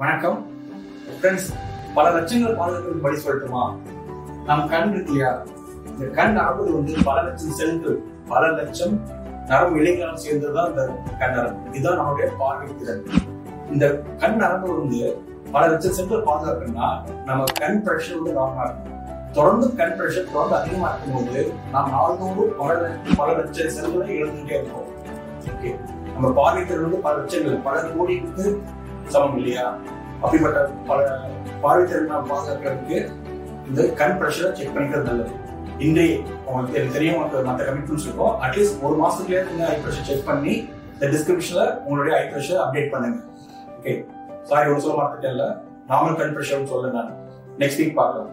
வணக்கம் ஃப்ரெண்ட்ஸ். பல லட்சங்கள் பாதுகாக்கிறது படி சொல்லட்டுமா? நம் கண் இருக்கு இல்லையா, இந்த கண் நரம்பு பல லட்சம் செல்கள், பல லட்சம் நரம்பு இழைகளால் சேர்ந்ததுதான் இந்த கண் நரம்பு. இதுதான் நம்மளுடைய பார்வை திறன். இந்த கண் நரம்பு பல லட்சம் செல்கள் பாதுகாக்கணும்னா நம்ம கண் பிரஷர் நார்மலா இருக்கும். தொடர்ந்து கண் பிரஷர் தொடர்ந்து அதிகமா இருக்கும்போது நாம் நாள்தோறும் பல லட்சம் செல்களை இழந்துட்டே இருக்கோம். ஓகே, நம்ம பார்வை திறன் பல லட்சங்கள், பல கோடிக்கு சமம் இல்லையா? அப்படிப்பட்ட பல பார்வை திறனை பாதுகாக்கிறதுக்கு இந்த கண் பிரஷரை செக் பண்ணிக்கிறது நல்லது. இன்றைய உங்களுக்கு தெரியும், மற்ற கமிட்மெண்ட்ஸ் இருக்கும். அட்லீஸ்ட் ஒரு மாசத்துக்குள்ளே நீங்க ஐ பிரஷர் செக் பண்ணி இந்த டிஸ்கிரிப்ஷன்ல உங்களுடைய ஐ பிரஷர் அப்டேட் பண்ணுங்க. ஓகே, சாரி, ஒரு சொல்ல மாட்டேன், நார்மல் கண் பிரஷர் சொல்ல நான் நெக்ஸ்ட் வீக் பார்க்கலாம்.